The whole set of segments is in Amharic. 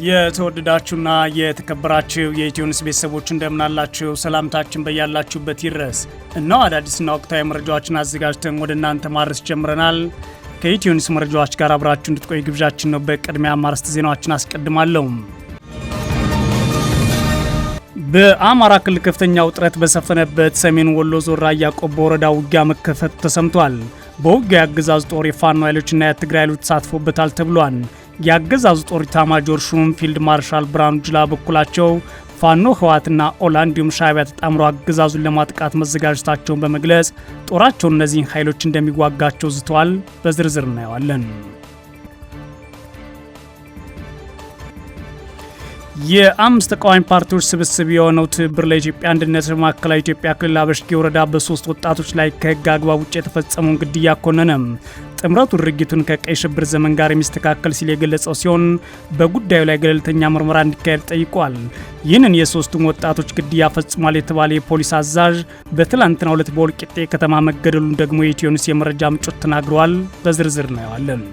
የተወደዳችሁና የተከበራችሁ የኢትዮኒውስ ቤተሰቦች እንደምናላችሁ ሰላምታችን በያላችሁበት ይድረስ። እነሆ አዳዲስና ወቅታዊ መረጃዎችን አዘጋጅተን ወደ እናንተ ማድረስ ጀምረናል። ከኢትዮኒውስ መረጃዎች ጋር አብራችሁ እንድትቆዩ ግብዣችን ነው። በቅድሚያ አርዕስተ ዜናዎችን አስቀድማለሁ። በአማራ ክልል ከፍተኛ ውጥረት በሰፈነበት ሰሜን ወሎ ዞን ራያ ቆቦ ወረዳ ውጊያ መከፈቱ ተሰምቷል። በውጊያ የአገዛዙ ጦር የፋኖ ኃይሎችና የትግራይ ኃይሎች ተሳትፎበታል ተብሏል። የአገዛዙ ጦር ኢታማዦር ሹም ፊልድ ማርሻል ብርሃኑ ጁላ በኩላቸው ፋኖ ህወሓትና ኦላ እንዲሁም ሻዕቢያ ተጣምሮ አገዛዙን ለማጥቃት መዘጋጀታቸውን በመግለጽ ጦራቸው እነዚህን ኃይሎች እንደሚዋጋቸው ዝተዋል። በዝርዝር እናየዋለን። የአምስት ተቃዋሚ ፓርቲዎች ስብስብ የሆነው ትብብር ለኢትዮጵያ አንድነት ማዕከላዊ ኢትዮጵያ ክልል አበሽጌ ወረዳ በሶስት ወጣቶች ላይ ከህግ አግባብ ውጭ የተፈጸመውን ግድያ ኮነነ። ጥምረቱ ድርጊቱን ከቀይ ሽብር ዘመን ጋር የሚስተካከል ሲል የገለጸው ሲሆን በጉዳዩ ላይ ገለልተኛ ምርመራ እንዲካሄድ ጠይቋል። ይህንን የሶስቱም ወጣቶች ግድያ ፈጽሟል የተባለ የፖሊስ አዛዥ በትላንትናው ዕለት በወልቂጤ ከተማ መገደሉን ደግሞ የኢትዮኒውስ የመረጃ ምንጮች ተናግረዋል። በዝርዝር እናየዋለን።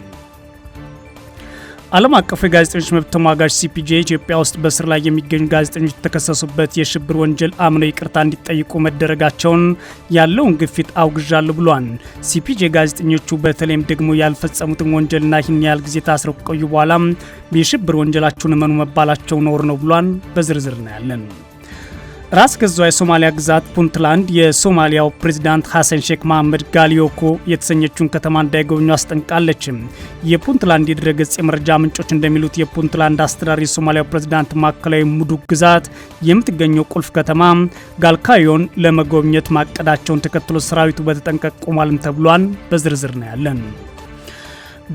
ዓለም አቀፉ የጋዜጠኞች መብት ተሟጋች ሲፒጄ ኢትዮጵያ ውስጥ በስር ላይ የሚገኙ ጋዜጠኞች የተከሰሱበት የሽብር ወንጀል አምነው ይቅርታ እንዲጠይቁ መደረጋቸውን ያለውን ግፊት አውግዣለሁ ብሏል። ሲፒጄ ጋዜጠኞቹ በተለይም ደግሞ ያልፈጸሙትን ወንጀልና ይህን ያህል ጊዜ ታስረው ከቆዩ በኋላ የሽብር ወንጀላቸውን እመኑ መባላቸው ነውር ነው ብሏል። በዝርዝር እናያለን። ራስ ገዟ የሶማሊያ ግዛት ፑንትላንድ የሶማሊያው ፕሬዝዳንት ሐሰን ሼክ መሐመድ ጋሊዮኮ የተሰኘችውን ከተማ እንዳይጎበኙ አስጠንቅቃለች። የፑንትላንድ የድረገጽ የመረጃ ምንጮች እንደሚሉት የፑንትላንድ አስተዳደር የሶማሊያው ፕሬዝዳንት ማዕከላዊ ሙዱግ ግዛት የምትገኘው ቁልፍ ከተማ ጋልካዮን ለመጎብኘት ማቀዳቸውን ተከትሎ ሰራዊቱ በተጠንቀቅ ቆሟልም ተብሏል። በዝርዝር ነው ያለን።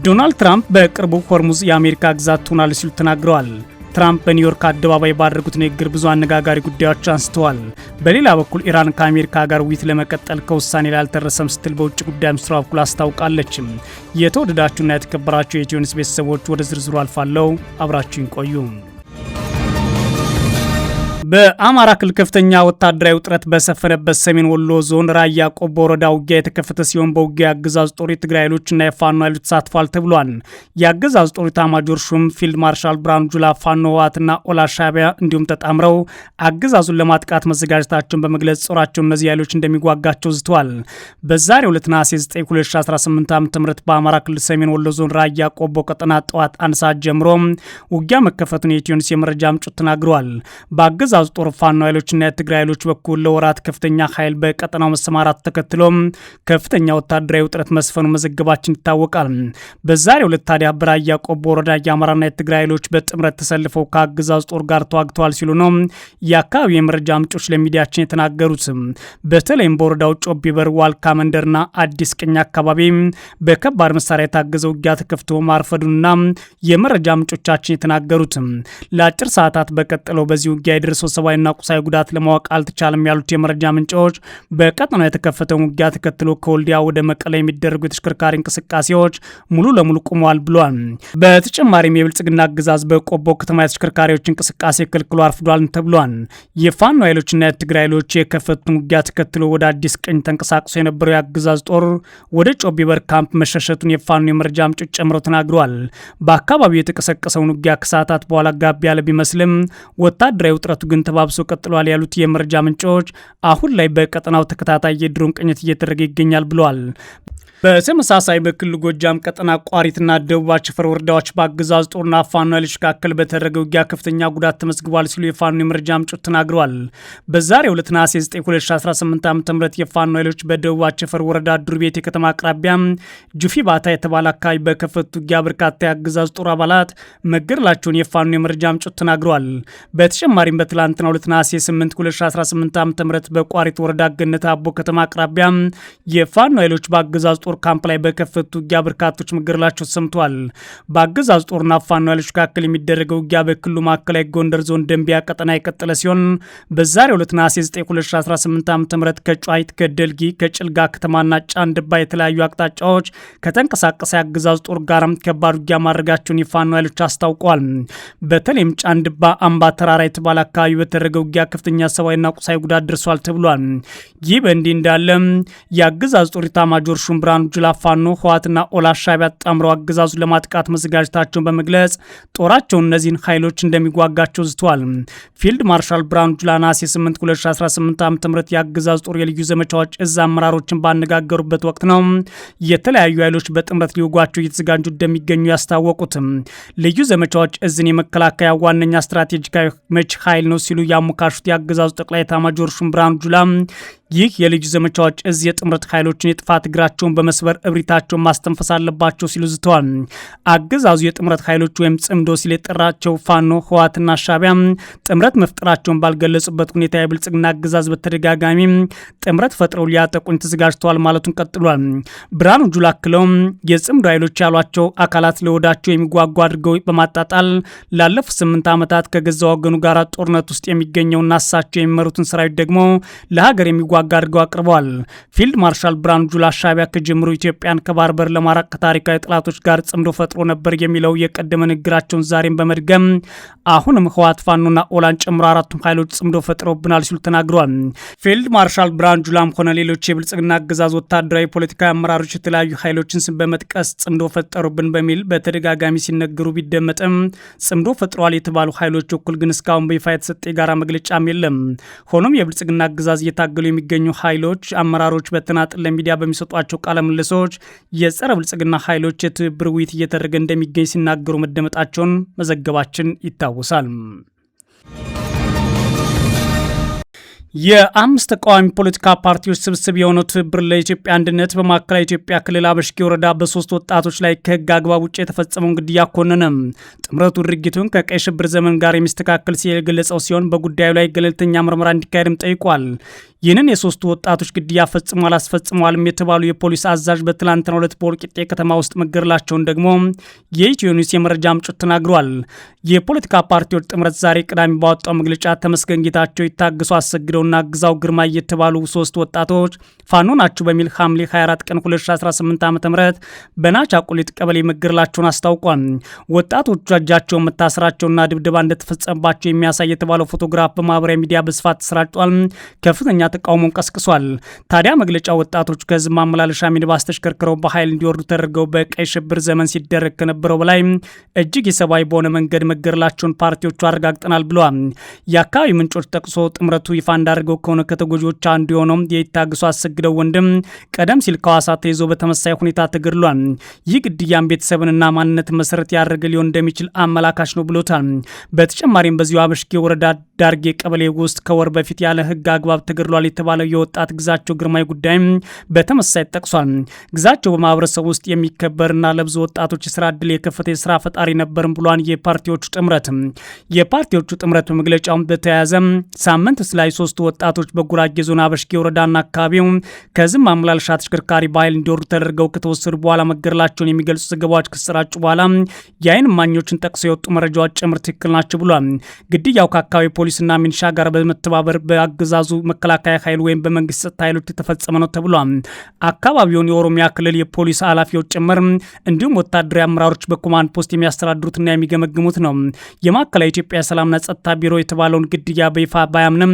ዶናልድ ትራምፕ በቅርቡ ሆርሙዝ የአሜሪካ ግዛት ትሆናለች ሲሉ ተናግረዋል። ትራምፕ በኒውዮርክ አደባባይ ባደረጉት ንግግር ብዙ አነጋጋሪ ጉዳዮች አንስተዋል። በሌላ በኩል ኢራን ከአሜሪካ ጋር ውይይት ለመቀጠል ከውሳኔ ላይ አልደረሰም ስትል በውጭ ጉዳይ ሚኒስትሯ በኩል አስታውቃለች። የተወደዳችሁና የተከበራችሁ የኢትዮኒውስ ቤተሰቦች ወደ ዝርዝሩ አልፋለሁ። አብራችሁን ቆዩ። በአማራ ክልል ከፍተኛ ወታደራዊ ውጥረት በሰፈነበት ሰሜን ወሎ ዞን ራያ ቆቦ ወረዳ ውጊያ የተከፈተ ሲሆን በውጊያ የአገዛዙ ጦር የትግራይ ኃይሎችና የፋኖ ኃይሎች ተሳትፏል ተብሏል። የአገዛዙ ጦር ኢታማዦር ሹም ፊልድ ማርሻል ብርሃኑ ጁላ ፋኖ ህወሓትና ኦላ ሻዕቢያ እንዲሁም ተጣምረው አገዛዙን ለማጥቃት መዘጋጀታቸውን በመግለጽ ጦራቸው እነዚህ ኃይሎች እንደሚዋጋቸው ዝተዋል። በዛሬው ዕለት ነሐሴ 9 2018 ዓ.ም በአማራ ክልል ሰሜን ወሎ ዞን ራያ ቆቦ ቀጠና ጠዋት 1 ሰዓት ጀምሮ ውጊያ መከፈቱን የኢትዮኒውስ የመረጃ ምንጮች ተናግረዋል። በአገዛዙ ጦር ፋኖ ኃይሎችና የትግራይ ኃይሎች በኩል ለወራት ከፍተኛ ኃይል በቀጠናው መሰማራት ተከትሎ ከፍተኛ ወታደራዊ ውጥረት መስፈኑ መዘገባችን ይታወቃል። በዛሬው ዕለት ታዲያ በራያ ቆቦ ወረዳ የአማራና የትግራይ ኃይሎች በጥምረት ተሰልፈው ከአገዛዙ ጦር ጋር ተዋግተዋል ሲሉ ነው የአካባቢ የመረጃ ምንጮች ለሚዲያችን የተናገሩት። በተለይም በወረዳው ጮቢ በር፣ ዋልካ መንደርና አዲስ ቅኝ አካባቢ በከባድ መሳሪያ የታገዘ ውጊያ ተከፍቶ ማርፈዱንና የመረጃ ምንጮቻችን የተናገሩት ለአጭር ሰዓታት በቀጠለው በዚህ ውጊያ የደረሰው ሰብአዊና ቁሳዊ ጉዳት ለማወቅ አልተቻለም ያሉት የመረጃ ምንጮች በቀጠናው የተከፈተውን ውጊያ ተከትሎ ከወልዲያ ወደ መቀለ የሚደረጉ የተሽከርካሪ እንቅስቃሴዎች ሙሉ ለሙሉ ቆመዋል ብሏል። በተጨማሪም የብልጽግና አገዛዝ በቆቦ ከተማ የተሽከርካሪዎች እንቅስቃሴ ከልክሎ አርፍዷል ተብሏል። የፋኖ ኃይሎችና የትግራይ ኃይሎች የከፈቱን ውጊያ ተከትሎ ወደ አዲስ ቅኝ ተንቀሳቅሶ የነበረው የአገዛዝ ጦር ወደ ጮቢ በር ካምፕ መሸሸቱን የፋኖ የመረጃ ምንጮች ጨምረው ተናግረዋል። በአካባቢው የተቀሰቀሰውን ውጊያ ከሰዓታት በኋላ ጋብ ያለ ቢመስልም ወታደራዊ ውጥረቱ ግን ተባብሶ ቀጥሏል ያሉት የመረጃ ምንጮች አሁን ላይ በቀጠናው ተከታታይ የድሮን ቅኝት እየተደረገ ይገኛል ብለዋል። በተመሳሳይ በክልል ጎጃም ቀጠና ቋሪትና ደቡብ አቸፈር ወረዳዎች በአገዛዙ ጦርና ፋኖ ኃይሎች መካከል በተደረገ ውጊያ ከፍተኛ ጉዳት ተመዝግቧል ሲሉ የፋኖ የመረጃ ምንጮች ተናግረዋል። በዛሬው ዕለት ነሐሴ 9 2018 ዓ.ም የፋኖ ኃይሎች በደቡብ አቸፈር ወረዳ ዱር ቤት የከተማ አቅራቢያ ጁፊ ባታ የተባለ አካባቢ በከፈቱት ውጊያ በርካታ የአገዛዙ ጦር አባላት መገደላቸውን የፋኖ የመረጃ ምንጮች ተናግረዋል። በተጨማሪም በትላንትናው ዕለት ነሐሴ 8 2018 ዓ.ም በቋሪት ወረዳ ገነት አቦ ከተማ አቅራቢያ የፋኖ ኃይሎች በአገዛዙ ጦር ካምፕ ላይ በከፈቱት ውጊያ በርካቶች መገደላቸው ተሰምቷል። በአገዛዙ ጦርና ፋኖ ኃይሎች መካከል የሚደረገው ውጊያ በክልሉ ማዕከላዊ ጎንደር ዞን ደንቢያ ቀጠና የቀጠለ ሲሆን በዛሬው ዕለት ነሐሴ 9 2018 ዓ.ም ከጨዋይት ከደልጊ ከጭልጋ ከተማና ጫንድባ የተለያዩ አቅጣጫዎች ከተንቀሳቀሰ የአገዛዙ ጦር ጋርም ከባድ ውጊያ ማድረጋቸውን የፋኖ ኃይሎች አስታውቀዋል። በተለይም ጫንድባ አምባ ተራራ የተባለ አካባቢ በተደረገው ውጊያ ከፍተኛ ሰብአዊና ቁሳዊ ጉዳት ደርሷል ተብሏል። ይህ በእንዲህ እንዳለ የአገዛዙ ጦር ኢታማዦር ሹም ብርሃኑ ብርሃኑ ጁላ ፋኖ ህወሓትና ኦላ ሻዕቢያ ጣምረው አገዛዙን ለማጥቃት መዘጋጀታቸውን በመግለጽ ጦራቸውን እነዚህን ኃይሎች እንደሚዋጋቸው ዝተዋል። ፊልድ ማርሻል ብርሃኑ ጁላ ነሐሴ 8 2018 ዓ.ም የአገዛዙ ጦር የልዩ ዘመቻዎች እዝ አመራሮችን ባነጋገሩበት ወቅት ነው የተለያዩ ኃይሎች በጥምረት ሊወጓቸው እየተዘጋጁ እንደሚገኙ ያስታወቁት። ልዩ ዘመቻዎች እዝን የመከላከያ ዋነኛ ስትራቴጂካዊ መች ኃይል ነው ሲሉ ያሞካሹት የአገዛዙ ጠቅላይ ኤታማዦር ሹም ብርሃኑ ጁላ ይህ የልዩ ዘመቻዎች እዝ የጥምረት ኃይሎችን የጥፋት እግራቸውን በመስበር እብሪታቸውን ማስተንፈስ አለባቸው ሲሉ ዝተዋል። አገዛዙ የጥምረት ኃይሎች ወይም ጽምዶ ሲል የጠራቸው ፋኖ ህወሓትና ሻዕቢያ ጥምረት መፍጠራቸውን ባልገለጹበት ሁኔታ የብልጽግና አገዛዝ በተደጋጋሚ ጥምረት ፈጥረው ሊያጠቁኝ ተዘጋጅተዋል ማለቱን ቀጥሏል። ብርሃኑ ጁላ አክለው የጽምዶ ኃይሎች ያሏቸው አካላት ለወዳቸው የሚጓጓ አድርገው በማጣጣል ላለፉት 8 ዓመታት ከገዛ ወገኑ ጋር ጦርነት ውስጥ የሚገኘውና እሳቸው የሚመሩትን ሰራዊት ደግሞ ለሀገር የሚጓጓ አድርገው አቅርበዋል። ፊልድ ማርሻል ብርሃኑ ጁላ ሻዕቢያ ከጀምሮ ኢትዮጵያን ከባህር በር ለማራቅ ከታሪካዊ ጠላቶች ጋር ጽምዶ ፈጥሮ ነበር የሚለው የቀደመ ንግግራቸውን ዛሬም በመድገም አሁንም ህወሓት ፋኖና ኦላን ጨምሮ አራቱም ኃይሎች ጽምዶ ፈጥረውብናል ሲሉ ተናግረዋል። ፊልድ ማርሻል ብርሃኑ ጁላም ሆነ ሌሎች የብልጽግና አገዛዝ ወታደራዊ ፖለቲካዊ አመራሮች የተለያዩ ኃይሎችን ስም በመጥቀስ ጽምዶ ፈጠሩብን በሚል በተደጋጋሚ ሲነገሩ ቢደመጥም ጽምዶ ፈጥረዋል የተባሉ ኃይሎች እኩል ግን እስካሁን በይፋ የተሰጠ የጋራ መግለጫም የለም። ሆኖም የብልጽግና አገዛዝ እየታገሉ የሚገኙ ኃይሎች አመራሮች በተናጥል ለሚዲያ በሚሰጧቸው ቃለ ምልልሶች የጸረ ብልጽግና ኃይሎች የትብብር ውይይት እየተደረገ እንደሚገኝ ሲናገሩ መደመጣቸውን መዘገባችን ይታወሳል። የአምስት ተቃዋሚ ፖለቲካ ፓርቲዎች ስብስብ የሆነው ትብብር ለኢትዮጵያ አንድነት በማዕከላዊ ኢትዮጵያ ክልል አበሽጌ ወረዳ በ3 ወጣቶች ላይ ከህግ አግባብ ውጭ የተፈጸመውን ግድያ ኮነነ። ጥምረቱ ድርጊቱን ከቀይ ሽብር ዘመን ጋር የሚስተካከል ሲል የገለጸው ሲሆን በጉዳዩ ላይ ገለልተኛ ምርመራ እንዲካሄድም ጠይቋል። ይህንን የሶስቱ ወጣቶች ግድያ ፈጽሟል አስፈጽሟልም የተባሉ የፖሊስ አዛዥ በትላንትናው ዕለት በወልቂጤ ከተማ ውስጥ መገደላቸውን ደግሞ የኢትዮ ኒውስ የመረጃ ምንጮች ተናግረዋል። የፖለቲካ ፓርቲዎች ጥምረት ዛሬ ቅዳሜ ባወጣው መግለጫ ተመስገን ጌታቸው፣ ይታገሱ አሰግደውና ግዛው ግርማ የተባሉ 3 ወጣቶች ፋኖ ናቸው በሚል ሐምሌ 24 ቀን 2018 ዓ.ም በናቻ ቁሊት ቀበሌ መገደላቸውን አስታውቋል። ወጣቶቹ እጃቸውን መታሰራቸውና ድብደባ እንደተፈጸመባቸው የሚያሳይ የተባለው ፎቶግራፍ በማህበራዊ ሚዲያ በስፋት ተሰራጭቷል። ከፍተኛ ተቃውሞን ቀስቅሷል። ታዲያ መግለጫ ወጣቶቹ ከህዝብ ማመላለሻ ሚኒባስ ተሽከርክረው በኃይል እንዲወርዱ ተደርገው በቀይ ሽብር ዘመን ሲደረግ ከነበረው በላይ እጅግ የሰብአዊ በሆነ መንገድ መገደላቸውን ፓርቲዎቹ አረጋግጠናል ብለዋል። የአካባቢ ምንጮች ጠቅሶ ጥምረቱ ይፋ እንዳደርገው ከሆነ ከተጎጂዎች አንዱ የሆነው የይታገሱ አሰግደው ወንድም ቀደም ሲል ከሐዋሳ ተይዞ በተመሳሳይ ሁኔታ ተገድሏል። ይህ ግድያም ቤተሰብንና ማንነትን መሰረት ያደረገ ሊሆን እንደሚችል አመላካች ነው ብሎታል። በተጨማሪም በዚሁ አበሽጌ ወረዳ ዳርጌ ቀበሌ ውስጥ ከወር በፊት ያለ ህግ አግባብ ተገድሏል የተባለው የወጣት ግዛቸው ግርማይ ጉዳይም በተመሳሳይ ጠቅሷል። ግዛቸው በማህበረሰብ ውስጥ የሚከበርና ለብዙ ወጣቶች የስራ ዕድል የከፈተ የስራ ፈጣሪ ነበርም ብሏል። የፓርቲዎቹ ጥምረት በመግለጫው በተያያዘ ሳምንት ላይ 3 ወጣቶች በጉራጌ ዞን አበሽጌ ወረዳና አካባቢው ከህዝብ ማመላለሻ ተሽከርካሪ በኃይል እንዲወርዱ ተደርገው ከተወሰዱ በኋላ መገደላቸውን የሚገልጹ ዘገባዎች ከተሰራጩ በኋላ የአይን እማኞችን ጠቅሶ የወጡ መረጃዎች ጭምር ትክክል ናቸው ብሏል። ግድያው ከአካባቢ ፖሊስና ሚኒሻ ጋር በመተባበር በአገዛዙ መከላከያ ኃይል ወይም በመንግስት ጸጥታ ኃይሎች የተፈጸመ ነው ተብሏል። አካባቢውን የኦሮሚያ ክልል የፖሊስ ኃላፊዎች ጭምር እንዲሁም ወታደራዊ አመራሮች በኮማንድ ፖስት የሚያስተዳድሩትና የሚገመግሙት ነው። የማዕከላዊ ኢትዮጵያ ሰላምና ጸጥታ ቢሮ የተባለውን ግድያ በይፋ ባያምንም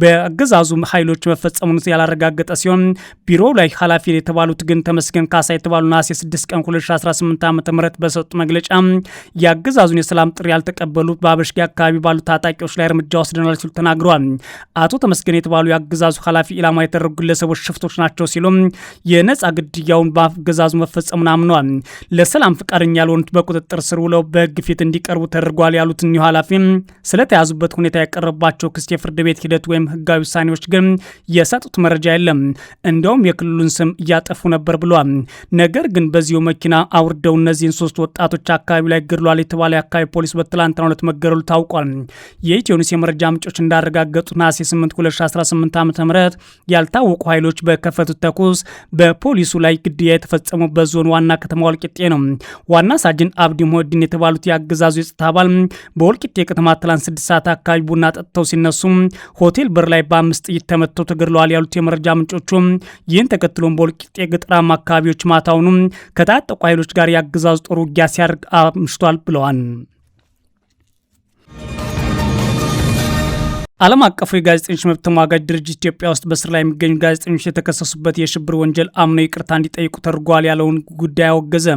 በአገዛዙ ኃይሎች መፈጸሙን ያላረጋገጠ ሲሆን ቢሮው ላይ ኃላፊ የተባሉት ግን ተመስገን ካሳ የተባሉ ነሐሴ 6 ቀን 2018 ዓ.ም በሰጡ መግለጫ የአገዛዙን የሰላም ጥሪ ያልተቀበሉ በአበሽጌ አካባቢ ባሉ ታጣቂዎች ላይ እርምጃ ወስደናል ሲሉ ተናግረዋል። አቶ ተመስገን የተባሉ የአገዛዙ ኃላፊ ኢላማ የተደረጉ ግለሰቦች ሽፍቶች ናቸው ሲሉም የነጻ ግድያውን በአገዛዙ መፈጸሙን አምነዋል። ለሰላም ፈቃደኛ ያልሆኑት በቁጥጥር ስር ውለው በሕግ ፊት እንዲቀርቡ ተደርጓል ያሉት እኒሁ ኃላፊ ስለተያዙበት ሁኔታ ያቀረባቸው ክስ የፍርድ ቤት ሂደት ወይም ህጋዊ ውሳኔዎች ግን የሰጡት መረጃ የለም። እንዲያውም የክልሉን ስም እያጠፉ ነበር ብለዋል። ነገር ግን በዚሁ መኪና አውርደው እነዚህን 3 ወጣቶች አካባቢ ላይ ገድሏል የተባለ የአካባቢ ፖሊስ በትላንትናው ዕለት መገደሉ ታውቋል። የኢትዮ ኒውስ የመረጃ ምንጮች እንዳረጋገጡት ነሐሴ 8 2018 ዓ.ም ያልታወቁ ኃይሎች በከፈቱት ተኩስ በፖሊሱ ላይ ግድያ የተፈጸመው በዞን ዋና ከተማ ወልቂጤ ነው። ዋና ሳጅን አብዲ ሙህዲን የተባሉት የአገዛዙ የጸጥታ አባል በወልቂጤ ከተማ ትላንት 6 ሰዓት አካባቢ ቡና ጠጥተው ሲነሱ ሆቴል በር ላይ በ5 ጥይት ተመትተው ተገድለዋል ያሉት የመረጃ ምንጮቹ ይህን ተከትሎም በወልቂጤ ገጠራማ አካባቢዎች ማታውኑ ከታጠቁ ኃይሎች ጋር የአገዛዙ ጦር ውጊያ ሲያደርግ አምሽቷል ብለዋል። ዓለም አቀፉ የጋዜጠኞች መብት ተሟጋጅ ድርጅት ኢትዮጵያ ውስጥ በስር ላይ የሚገኙ ጋዜጠኞች የተከሰሱበት የሽብር ወንጀል አምነው ይቅርታ እንዲጠይቁ ተደርጓል ያለውን ጉዳይ አወገዘ።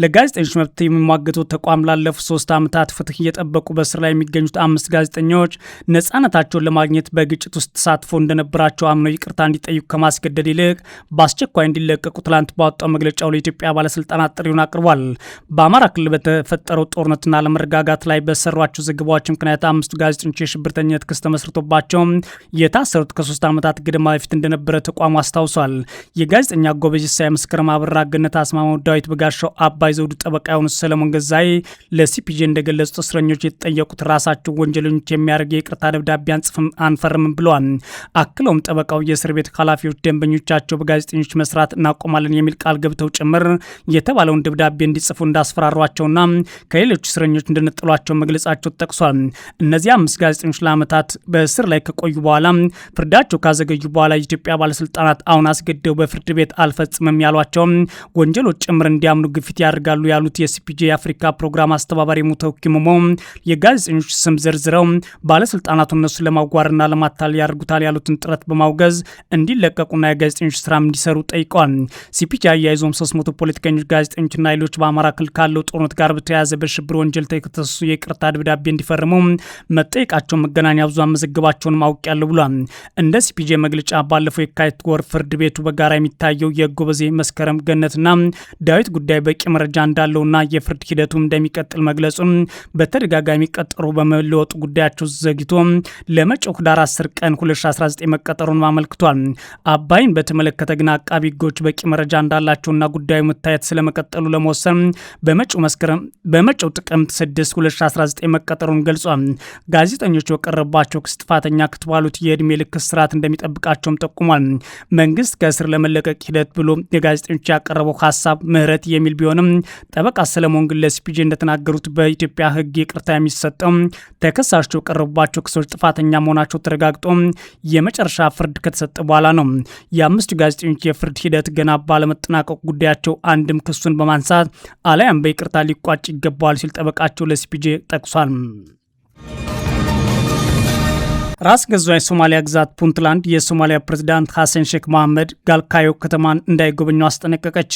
ለጋዜጠኞች መብት የሚሟገተው ተቋም ላለፉት 3 ዓመታት ፍትህ እየጠበቁ በስር ላይ የሚገኙት 5 ጋዜጠኞች ነጻነታቸውን ለማግኘት በግጭት ውስጥ ተሳትፎ እንደነበራቸው አምነው ይቅርታ እንዲጠይቁ ከማስገደድ ይልቅ በአስቸኳይ እንዲለቀቁ ትላንት ባወጣው መግለጫው ለኢትዮጵያ ባለስልጣናት ጥሪውን አቅርቧል። በአማራ ክልል በተፈጠረው ጦርነትና አለመረጋጋት ላይ በሰሯቸው ዘገባዎች ምክንያት 5 ጋዜጠኞች የሽብርተኝነት ክስ መስርቶባቸው የታሰሩት ከ3 ዓመታት ገደማ በፊት እንደነበረ ተቋሙ አስታውሷል። የጋዜጠኛ ጎበዝ ሳይ፣ መስከረም አበራ፣ ገነት አስማማው፣ ዳዊት በጋሻው፣ አባይ ዘውዱ ጠበቃ የሆኑት ሰለሞን ገዛይ ለሲፒጄ እንደገለጹት እስረኞች የተጠየቁት ራሳቸው ወንጀለኞች የሚያደርግ የይቅርታ ደብዳቤ አንፈርምም ብለዋል። አክለውም ጠበቃው የእስር ቤት ኃላፊዎች ደንበኞቻቸው በጋዜጠኞች መስራት እናቆማለን የሚል ቃል ገብተው ጭምር የተባለውን ደብዳቤ እንዲጽፉ እንዳስፈራሯቸውና ከሌሎች እስረኞች እንደነጠሏቸው መግለጻቸው ተጠቅሷል። እነዚህ 5 ጋዜጠኞች ለዓመታት በእስር ላይ ከቆዩ በኋላ ፍርዳቸው ካዘገዩ በኋላ የኢትዮጵያ ባለስልጣናት አሁን አስገደው በፍርድ ቤት አልፈጽምም ያሏቸው ወንጀሎች ጭምር እንዲያምኑ ግፊት ያደርጋሉ ያሉት የሲፒጄ የአፍሪካ ፕሮግራም አስተባባሪ ሙተውኪ ሞሞ የጋዜጠኞች ስም ዘርዝረው ባለስልጣናቱ እነሱን ለማዋርና ለማታለል ያደርጉታል ያሉትን ጥረት በማውገዝ እንዲለቀቁና የጋዜጠኞች ስራ እንዲሰሩ ጠይቀዋል። ሲፒጄ አያይዞም 300 ፖለቲከኞች፣ ጋዜጠኞችና ሌሎች በአማራ ክልል ካለው ጦርነት ጋር በተያያዘ በሽብር ወንጀል ተከሰሱ የይቅርታ ደብዳቤ እንዲፈርሙ መጠየቃቸው መገናኛ ብዙሃን መዘገባቸውን ማውቂያለሁ ብሏል። እንደ ሲፒጄ መግለጫ ባለፈው የካቲት ወር ፍርድ ቤቱ በጋራ የሚታየው የጎበዜ፣ መስከረም፣ ገነትና ዳዊት ጉዳይ በቂ መረጃ እንዳለውና የፍርድ ሂደቱ እንደሚቀጥል መግለጹን በተደጋጋሚ ቀጠሮ በመለወጡ ጉዳያቸው ዘግይቶ ለመጪው ህዳር 10 ቀን 2019 መቀጠሩን አመልክቷል። አባይን በተመለከተ ግን አቃቢ ህጎች በቂ መረጃ እንዳላቸውና ጉዳዩ መታየት ስለመቀጠሉ ለመወሰን በመጪው ጥቅምት 6 2019 መቀጠሩን ገልጿል። ጋዜጠኞቹ የቀረባቸው ክስ ጥፋተኛ ከተባሉት የዕድሜ ልክ እስራት እንደሚጠብቃቸውም ጠቁሟል። መንግስት ከእስር ለመለቀቅ ሂደት ብሎ የጋዜጠኞች ያቀረበው ሀሳብ ምህረት የሚል ቢሆንም ጠበቃ ሰለሞን ግን ለሲፒጄ እንደተናገሩት በኢትዮጵያ ህግ ይቅርታ የሚሰጠው ተከሳሾቹ የቀረቡባቸው ክሶች ጥፋተኛ መሆናቸው ተረጋግጦ የመጨረሻ ፍርድ ከተሰጠ በኋላ ነው። የ5 ጋዜጠኞች የፍርድ ሂደት ገና ባለመጠናቀቁ ጉዳያቸው አንድም ክሱን በማንሳት አለያም በይቅርታ ሊቋጭ ይገባዋል ሲል ጠበቃቸው ለሲፒጄ ጠቅሷል። ራስ ገዟ የሶማሊያ ግዛት ፑንትላንድ የሶማሊያ ፕሬዝዳንት ሐሰን ሼክ መሐመድ ጋልካዮ ከተማን እንዳይጎበኙ አስጠነቀቀች።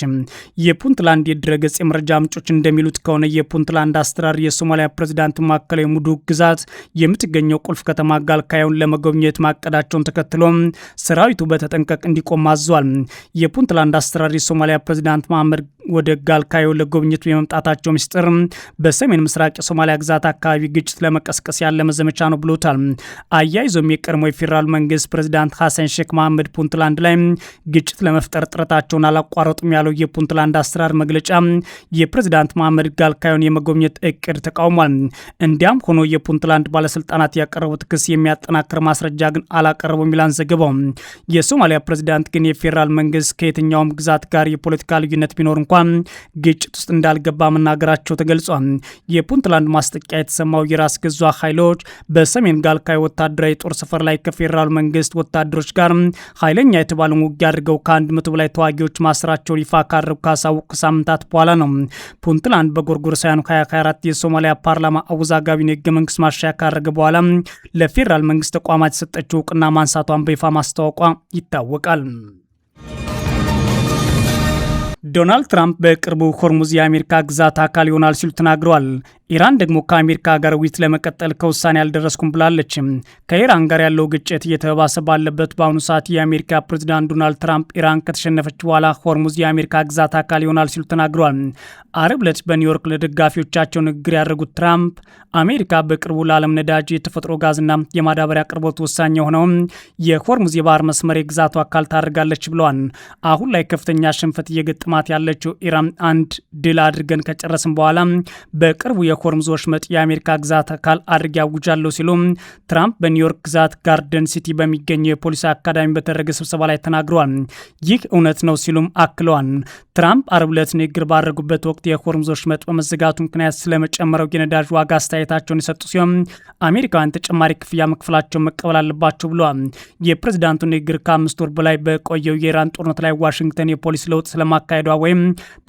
የፑንትላንድ የድረገጽ የመረጃ ምንጮች እንደሚሉት ከሆነ የፑንትላንድ አስተዳደር የሶማሊያ ፕሬዝዳንት ማዕከላዊ ሙዱግ ግዛት የምትገኘው ቁልፍ ከተማ ጋልካዮን ለመጎብኘት ማቀዳቸውን ተከትሎ ሰራዊቱ በተጠንቀቅ እንዲቆም አዟል። የፑንትላንድ አስተዳደር የሶማሊያ ፕሬዝዳንት መሐመድ ወደ ጋልካዮ ለጉብኝት የመምጣታቸው ሚስጥር በሰሜን ምስራቅ የሶማሊያ ግዛት አካባቢ ግጭት ለመቀስቀስ ያለመ ዘመቻ ነው ብሎታል። አያይዞም የቀድሞ የፌዴራል መንግስት ፕሬዝዳንት ሐሰን ሼክ መሐመድ ፑንትላንድ ላይ ግጭት ለመፍጠር ጥረታቸውን አላቋረጡም ያለው የፑንትላንድ አስተዳደር መግለጫ የፕሬዝዳንት መሐመድ ጋልካዮን የመጎብኘት እቅድ ተቃውሟል። እንዲያም ሆኖ የፑንትላንድ ባለስልጣናት ያቀረቡት ክስ የሚያጠናክር ማስረጃ ግን አላቀረቡም ይላል ዘገባው። የሶማሊያ ፕሬዝዳንት ግን የፌዴራል መንግስት ከየትኛውም ግዛት ጋር የፖለቲካ ልዩነት ቢኖር እንኳን ግጭት ውስጥ እንዳልገባ መናገራቸው ተገልጿል። የፑንትላንድ ማስጠንቀቂያ የተሰማው የራስ ገዟ ኃይሎች በሰሜን ጋልካዮ ወታደራዊ ጦር ሰፈር ላይ ከፌዴራል መንግስት ወታደሮች ጋር ኃይለኛ የተባለውን ውጊያ አድርገው ከ100 በላይ ተዋጊዎች ማስራቸውን ይፋ ካደረጉ ካሳወቁ ሳምንታት በኋላ ነው። ፑንትላንድ በጎርጎሮሳውያኑ 2024 የሶማሊያ ፓርላማ አወዛጋቢውን የህገ መንግስት ማሻሻያ ካደረገ በኋላ ለፌዴራል መንግስት ተቋማት የሰጠችው እውቅና ማንሳቷን በይፋ ማስታወቋ ይታወቃል። ዶናልድ ትራምፕ በቅርቡ ሆርሙዝ የአሜሪካ ግዛት አካል ይሆናል ሲሉ ተናግረዋል። ኢራን ደግሞ ከአሜሪካ ጋር ውይይት ለመቀጠል ከውሳኔ አልደረስኩም ብላለች። ከኢራን ጋር ያለው ግጭት እየተባባሰ ባለበት በአሁኑ ሰዓት የአሜሪካ ፕሬዝዳንት ዶናልድ ትራምፕ ኢራን ከተሸነፈች በኋላ ሆርሙዝ የአሜሪካ ግዛት አካል ይሆናል ሲሉ ተናግረዋል። አርብ ዕለት በኒውዮርክ ለደጋፊዎቻቸው ንግግር ያደረጉት ትራምፕ አሜሪካ በቅርቡ ለዓለም ነዳጅ፣ የተፈጥሮ ጋዝና የማዳበሪያ አቅርቦት ወሳኝ የሆነውን የሆርሙዝ የባህር መስመር የግዛቱ አካል ታደርጋለች ብለዋል። አሁን ላይ ከፍተኛ ሽንፈት እየገጠማት ያለችው ኢራን አንድ ድል አድርገን ከጨረስን በኋላ በቅርቡ የሆርሙዝ ወሽመጥ የአሜሪካ ግዛት አካል አድርጌ ያውጃለሁ ሲሉ ትራምፕ በኒውዮርክ ግዛት ጋርደን ሲቲ በሚገኘው የፖሊስ አካዳሚ በተደረገ ስብሰባ ላይ ተናግረዋል። ይህ እውነት ነው ሲሉም አክለዋል። ትራምፕ አርብ ዕለት ንግግር ባደረጉበት ወቅት የሆርሙዝ ወሽመጥ በመዘጋቱ ምክንያት ስለመጨመረው የነዳጅ ዋጋ አስተያየታቸውን የሰጡ ሲሆን አሜሪካውያን ተጨማሪ ክፍያ መክፈላቸውን መቀበል አለባቸው ብለዋል። የፕሬዝዳንቱ ንግግር ከ5 ወር በላይ በቆየው የኢራን ጦርነት ላይ ዋሽንግተን የፖሊሲ ለውጥ ስለማካሄዷ ወይም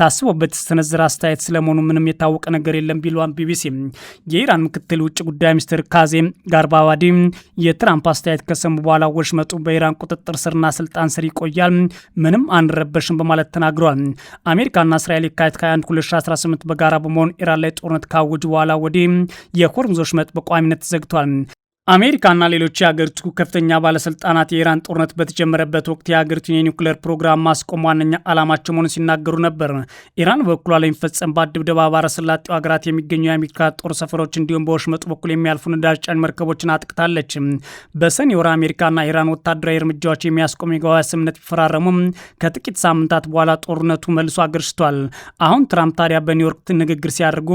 ታስቦበት የተሰነዘረ አስተያየት ስለመሆኑ ምንም የታወቀ ነገር የለም ቢሏን ቢቢሲ። የኢራን ምክትል ውጭ ጉዳይ ሚኒስትር ካዜም ጋርባባዲ የትራምፕ አስተያየት ከሰሙ በኋላ ወሽመጡ በኢራን ቁጥጥር ስርና ስልጣን ስር ይቆያል፣ ምንም አንረበሽም በማለት ተናግረዋል። አሜሪካና እስራኤል የካቲት 21 2018 በጋራ በመሆን ኢራን ላይ ጦርነት ካወጁ በኋላ ወዲህ የሆርሙዝ ወሽመጥ በቋሚነት ተዘግቷል። አሜሪካና ሌሎች የሀገሪቱ ከፍተኛ ባለስልጣናት የኢራን ጦርነት በተጀመረበት ወቅት የሀገሪቱን የኒውክሌር ፕሮግራም ማስቆም ዋነኛ ዓላማቸው መሆኑን ሲናገሩ ነበር። ኢራን በበኩሏ ለሚፈጸምባት ድብደባ ባሕረ ሰላጤው ሀገራት የሚገኙ የአሜሪካ ጦር ሰፈሮች እንዲሁም በወሽመጡ በኩል የሚያልፉ ነዳጅ ጫኝ መርከቦችን አጥቅታለች። በሰኔ ወር አሜሪካና ኢራን ወታደራዊ እርምጃዎች የሚያስቆም የመግባቢያ ስምምነት ቢፈራረሙም ከጥቂት ሳምንታት በኋላ ጦርነቱ መልሶ አገርሽቷል። አሁን ትራምፕ ታዲያ በኒውዮርክ ንግግር ሲያደርጉ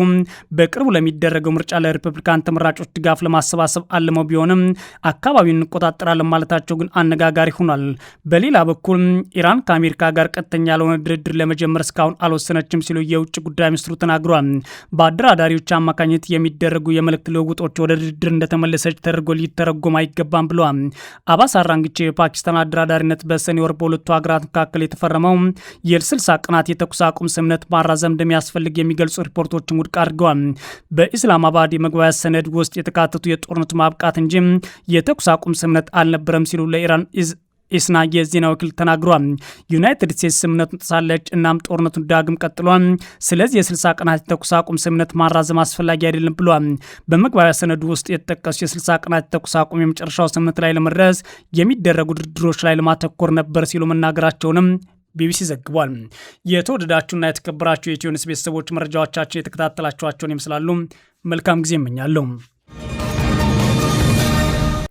በቅርቡ ለሚደረገው ምርጫ ለሪፐብሊካን ተመራጮች ድጋፍ ለማሰባሰብ አለ ቢሆንም አካባቢውን እንቆጣጠራለን ማለታቸው ግን አነጋጋሪ ሆኗል። በሌላ በኩል ኢራን ከአሜሪካ ጋር ቀጥተኛ ያልሆነ ድርድር ለመጀመር እስካሁን አልወሰነችም ሲሉ የውጭ ጉዳይ ሚኒስትሩ ተናግሯል። በአደራዳሪዎች አማካኝነት የሚደረጉ የመልእክት ልውውጦች ወደ ድርድር እንደተመለሰች ተደርጎ ሊተረጎም አይገባም ብለዋል። አባስ አራንግቼ የፓኪስታን አደራዳሪነት በሰኔ ወር በሁለቱ ሀገራት መካከል የተፈረመው የ60 ቀናት የተኩስ አቁም ስምምነት ማራዘም እንደሚያስፈልግ የሚገልጹ ሪፖርቶችን ውድቅ አድርገዋል። በኢስላማባድ የመግባቢያ ሰነድ ውስጥ የተካተቱ የጦርነቱ ማብቃት እንጂ የተኩስ አቁም ስምምነት አልነበረም ሲሉ ለኢራን ኢስና የዜና ወኪል ተናግሯል። ዩናይትድ ስቴትስ ስምምነቱን ጥሳለች፣ እናም ጦርነቱን ዳግም ቀጥሏል። ስለዚህ የ60 ቀናት የተኩስ አቁም ስምምነት ማራዘም አስፈላጊ አይደለም ብሏል። በመግባቢያ ሰነዱ ውስጥ የተጠቀሱ የ60 ቀናት የተኩስ አቁም የመጨረሻው ስምምነት ላይ ለመድረስ የሚደረጉ ድርድሮች ላይ ለማተኮር ነበር ሲሉ መናገራቸውንም ቢቢሲ ዘግቧል። የተወደዳችሁና የተከበራችሁ የኢትዮ ኒውስ ቤተሰቦች መረጃዎቻችን የተከታተላችኋቸውን ይመስላሉ። መልካም ጊዜ እመኛለሁ።